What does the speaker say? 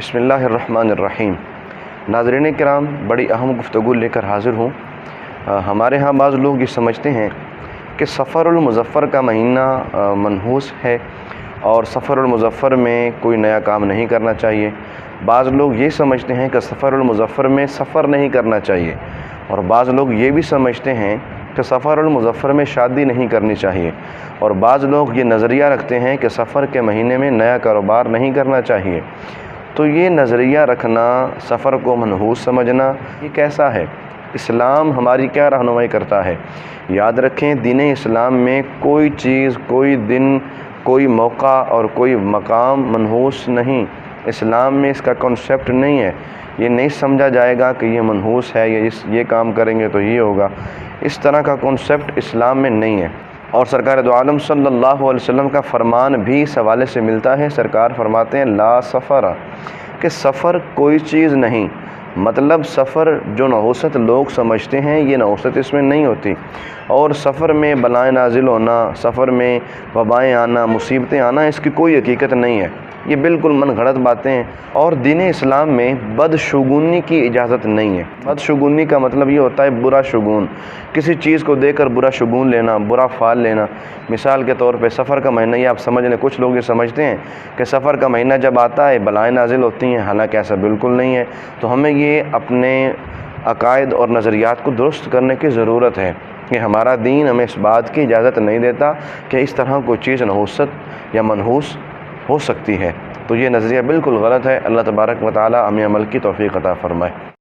بسم اللہ الرحمن الرحیم۔ ناظرین کرام، بڑی اہم گفتگو لے کر حاضر ہوں۔ ہمارے ہاں بعض لوگ یہ سمجھتے ہیں کہ سفر المظفر کا مہینہ منحوس ہے اور سفر المظفر میں کوئی نیا کام نہیں کرنا چاہیے۔ بعض لوگ یہ سمجھتے ہیں کہ سفر المظفر میں سفر نہیں کرنا چاہیے، اور بعض لوگ یہ بھی سمجھتے ہیں کہ سفر المظفر میں شادی نہیں کرنی چاہیے، اور بعض لوگ یہ نظریہ رکھتے ہیں کہ سفر کے مہینے میں نیا کاروبار نہیں کرنا چاہیے۔ تو یہ نظریہ رکھنا، سفر کو منحوس سمجھنا، یہ کیسا ہے؟ اسلام ہماری کیا رہنمائی کرتا ہے؟ یاد رکھیں، دین اسلام میں کوئی چیز، کوئی دن، کوئی موقع اور کوئی مقام منحوس نہیں۔ اسلام میں اس کا کنسیپٹ نہیں ہے۔ یہ نہیں سمجھا جائے گا کہ یہ منحوس ہے، یہ کام کریں گے تو یہ ہوگا۔ اس طرح کا کنسیپٹ اسلام میں نہیں ہے۔ اور سرکار دو عالم صلی اللہ علیہ وسلم کا فرمان بھی اس حوالے سے ملتا ہے۔ سرکار فرماتے ہیں لا سفر، کہ سفر کوئی چیز نہیں۔ مطلب سفر جو نحوست لوگ سمجھتے ہیں، یہ نحوست اس میں نہیں ہوتی۔ اور سفر میں بلائیں نازل ہونا، سفر میں وبائیں آنا، مصیبتیں آنا، اس کی کوئی حقیقت نہیں ہے۔ یہ بالکل من گھڑت باتیں ہیں، اور دین اسلام میں بدشگونی کی اجازت نہیں ہے۔ بدشگونی کا مطلب یہ ہوتا ہے برا شگون، کسی چیز کو دیکھ کر برا شگون لینا، برا فال لینا۔ مثال کے طور پہ سفر کا مہینہ، یہ آپ سمجھ لیں، کچھ لوگ یہ سمجھتے ہیں کہ سفر کا مہینہ جب آتا ہے بلائیں نازل ہوتی ہیں، حالانکہ ایسا بالکل نہیں ہے۔ تو ہمیں یہ اپنے عقائد اور نظریات کو درست کرنے کی ضرورت ہے کہ ہمارا دین ہمیں اس بات کی اجازت نہیں دیتا کہ اس طرح کوئی چیز نحوست یا منحوس ہو سکتی ہے۔ تو یہ نظریہ بالکل غلط ہے۔ اللہ تبارک و تعالی ہمیں عمل کی توفیق عطا فرمائے۔